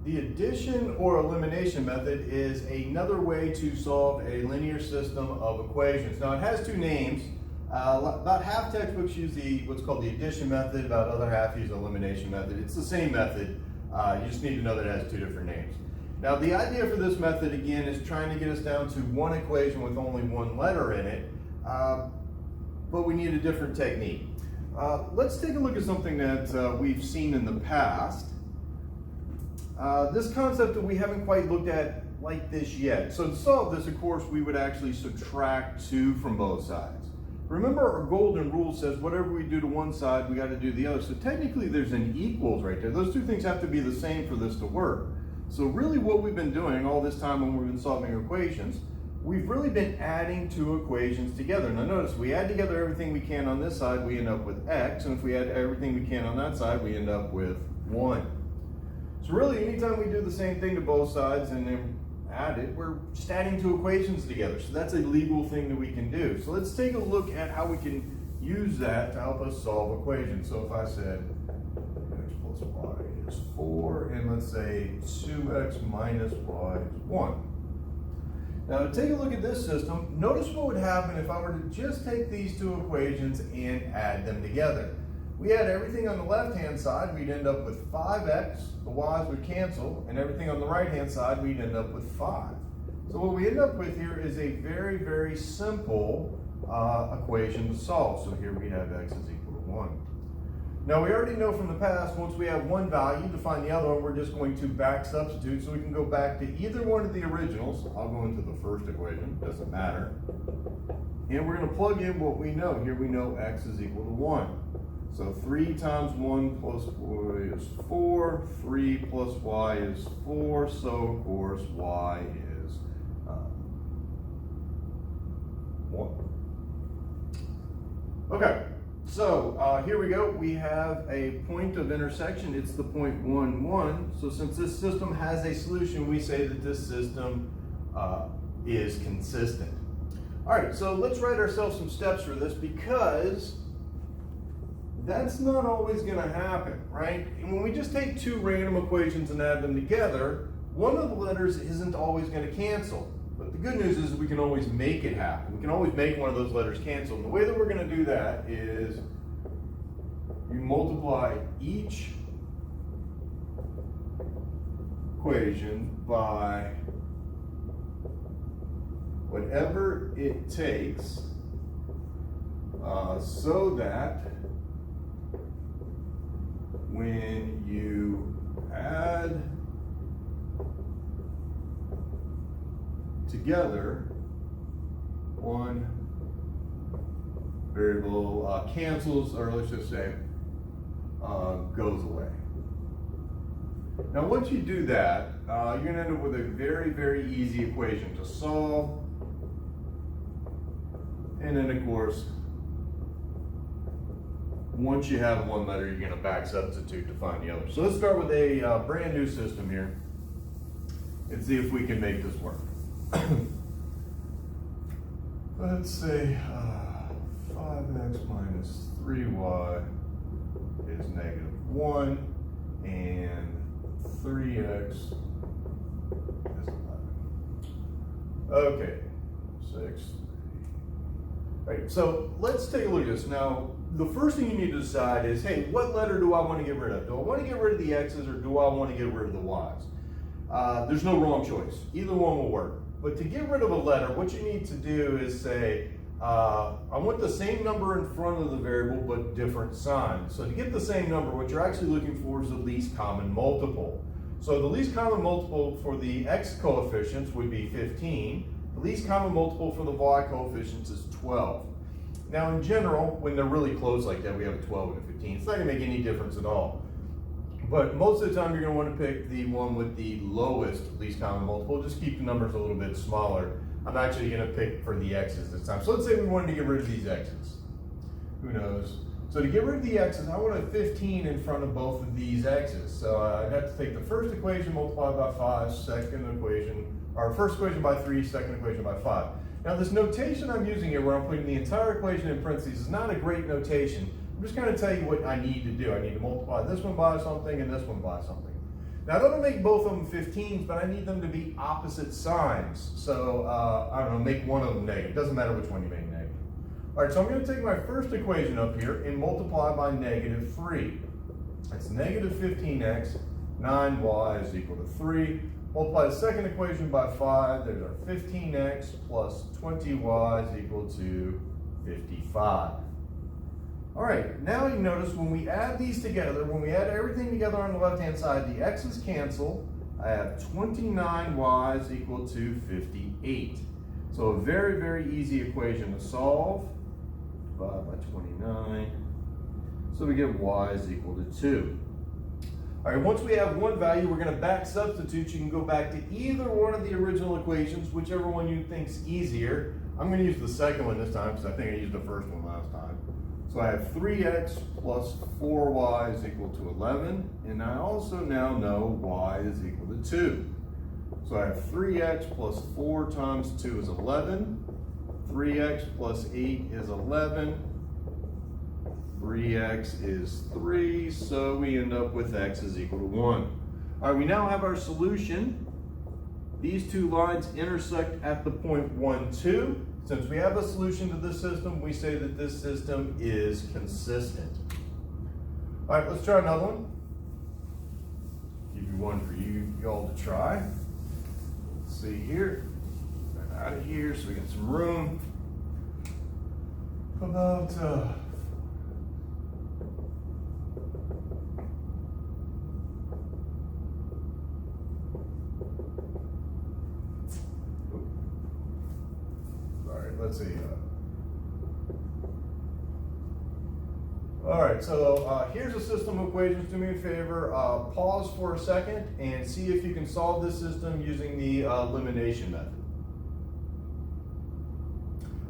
The addition or elimination method is another way to solve a linear system of equations. Now it has two names. About half textbooks use what's called the addition method, about other half use the elimination method. It's the same method, you just need to know that it has two different names. Now the idea for this method again is trying to get us down to one equation with only one letter in it, but we need a different technique. Let's take a look at something that we've seen in the past. This concept that we haven't quite looked at like this yet. So to solve this, of course, we would actually subtract 2 from both sides. Remember, our golden rule says whatever we do to one side, we got to do the other. So technically there's an equals right there. Those two things have to be the same for this to work. So really what we've been doing all this time when we've been solving equations, we've really been adding two equations together. Now notice, we add together everything we can on this side, we end up with x, and if we add everything we can on that side, we end up with 1. So really, anytime we do the same thing to both sides and then add it, we're just adding two equations together. So that's a legal thing that we can do. So let's take a look at how we can use that to help us solve equations. So if I said x plus y is 4, and let's say 2x minus y is 1. Now to take a look at this system, notice what would happen if I were to just take these two equations and add them together. We had everything on the left-hand side, we'd end up with 5x, the y's would cancel, and everything on the right-hand side, we'd end up with 5. So what we end up with here is a very, very simple equation to solve. So here we have x is equal to 1. Now we already know from the past, once we have one value to find the other one, we're just going to back substitute. So we can go back to either one of the originals. I'll go into the first equation, doesn't matter. And we're going to plug in what we know. Here we know x is equal to 1. So 3 times 1 plus y is 4, 3 plus y is 4, so of course y is 1. Okay, so here we go. We have a point of intersection. It's the point 1, 1. So since this system has a solution, we say that this system is consistent. All right, so let's write ourselves some steps for this, because that's not always going to happen, right? And when we just take two random equations and add them together, one of the letters isn't always going to cancel. But the good news is we can always make it happen. We can always make one of those letters cancel. And the way that we're going to do that is you multiply each equation by whatever it takes so that when you add together, one variable cancels, or let's just say goes away. Now once you do that, you're going to end up with a very, very easy equation to solve. And then of course, once you have one letter, you're going to back substitute to find the other. So let's start with a brand new system here and see if we can make this work. Let's say 5x minus 3y is -1, and 3x is 11. Okay, 6. All right, so let's take a look at this. Now, the first thing you need to decide is, hey, what letter do I want to get rid of? Do I want to get rid of the x's, or do I want to get rid of the y's? There's no wrong choice. Either one will work. But to get rid of a letter, what you need to do is say, I want the same number in front of the variable, but different sign. So to get the same number, what you're actually looking for is the least common multiple. So the least common multiple for the x coefficients would be 15. The least common multiple for the y coefficients is 12. Now in general, when they're really close like that, we have a 12 and a 15. It's not going to make any difference at all. But most of the time, you're going to want to pick the one with the lowest least common multiple. Just keep the numbers a little bit smaller. I'm actually going to pick for the x's this time. So let's say we wanted to get rid of these x's. Who knows? So to get rid of the x's, I want a 15 in front of both of these x's. So I'd have to take the first equation multiplied by 5, second equation, or first equation by 3, second equation by 5. Now this notation I'm using here, where I'm putting the entire equation in parentheses, is not a great notation. I'm just going to tell you what I need to do. I need to multiply this one by something and this one by something. Now that'll make both of them 15s, but I need them to be opposite signs. So I don't know, make one of them negative. Doesn't matter which one you make negative. All right, so I'm going to take my first equation up here and multiply by negative 3. That's negative 15x, 9y is equal to 3. Multiply the second equation by 5. There's our 15x plus 20y is equal to 55. All right, now you notice when we add these together, when we add everything together on the left-hand side, the x's cancel. I have 29y is equal to 58. So a very, very easy equation to solve. Divide by 29. So we get y is equal to 2. All right, once we have one value, we're going to back substitute. You can go back to either one of the original equations, whichever one you think's easier. I'm going to use the second one this time because I think I used the first one last time. So I have 3x plus 4y is equal to 11, and I also now know y is equal to 2. So I have 3x plus 4 times 2 is 11, 3x plus 8 is 11, 3x is 3, so we end up with x is equal to 1. All right, we now have our solution. These two lines intersect at the point 1, 2. Since we have a solution to this system, we say that this system is consistent. All right, let's try another one. Give you one for y'all to try. Let's see here. Right out of here so we get some room. About let's see. All right, so here's a system of equations. Do me a favor, pause for a second and see if you can solve this system using the elimination method.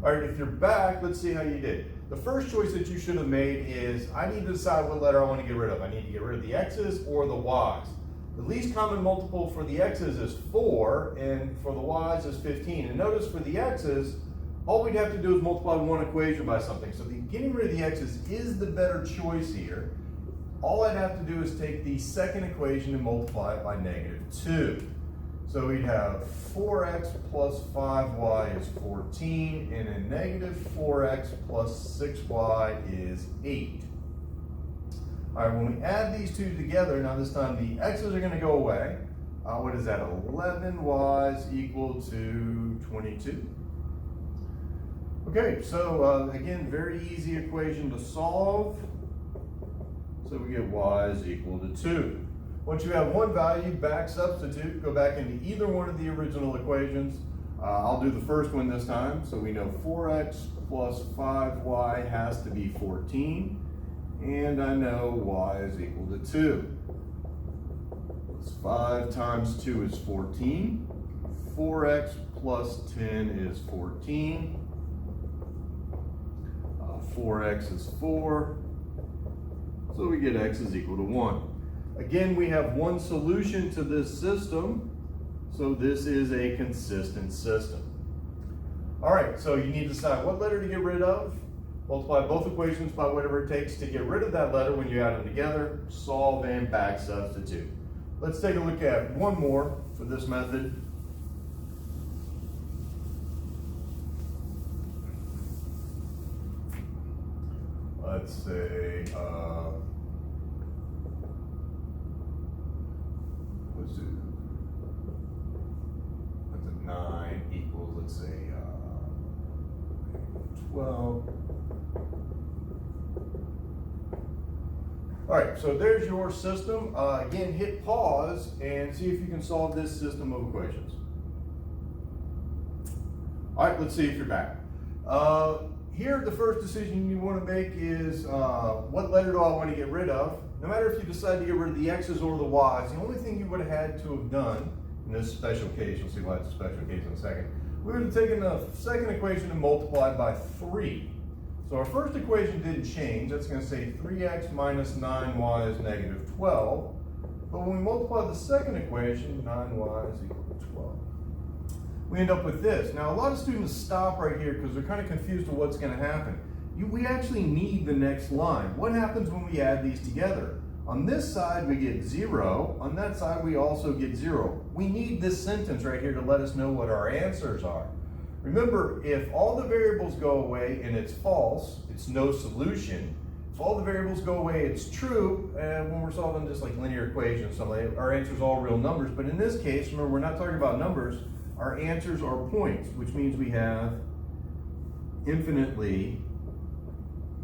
All right, if you're back, let's see how you did. The first choice that you should have made is I need to decide what letter I want to get rid of. I need to get rid of the x's or the y's. The least common multiple for the x's is 4, and for the y's is 15. And notice for the x's, all we'd have to do is multiply one equation by something. So getting rid of the x's is the better choice here. All I'd have to do is take the second equation and multiply it by negative 2. So we'd have 4x plus 5y is 14, and a negative 4x plus 6y is 8. All right, when we add these two together, now this time the x's are going to go away. What is that? 11y is equal to 22. Okay, so again, very easy equation to solve. So we get y is equal to 2. Once you have one value, back substitute, go back into either one of the original equations. I'll do the first one this time. So we know 4x plus 5y has to be 14. And I know y is equal to 2. 5 times 2 is 14. 4x plus 10 is 14. 4x is 4, so we get x is equal to 1. Again, we have one solution to this system, so this is a consistent system. All right, so you need to decide what letter to get rid of, multiply both equations by whatever it takes to get rid of that letter when you add them together, solve and back substitute. Let's take a look at one more for this method. Let's say, let's do, what's a 9 equals, let's say, 12. All right, so there's your system. Again, hit pause and see if you can solve this system of equations. All right, let's see if you're back. Here, the first decision you want to make is what letter do I want to get rid of? No matter if you decide to get rid of the x's or the y's, the only thing you would have had to have done in this special case, you'll see why it's a special case in a second, we would have taken the second equation and multiplied by 3. So our first equation didn't change. That's going to say 3x minus 9y is negative 12. But when we multiply the second equation, 9y is equal to 12. We end up with this. Now, a lot of students stop right here because they're kind of confused to what's going to happen. We actually need the next line. What happens when we add these together? On this side, we get 0. On that side, we also get 0. We need this sentence right here to let us know what our answers are. Remember, if all the variables go away and it's false, it's no solution. If all the variables go away, it's true, and when we're solving just like linear equations, our answer's all real numbers. But in this case, remember, we're not talking about numbers. Our answers are points, which means we have infinitely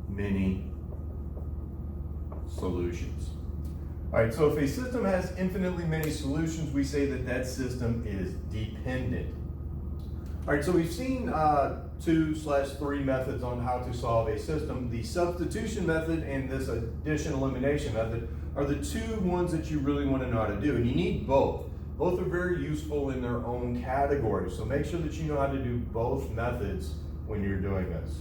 many solutions. All right, so if a system has infinitely many solutions, we say that that system is dependent. All right, so we've seen 2/3 methods on how to solve a system. The substitution method and this addition elimination method are the two ones that you really want to know how to do, and you need both. Both are very useful in their own categories, so make sure that you know how to do both methods when you're doing this.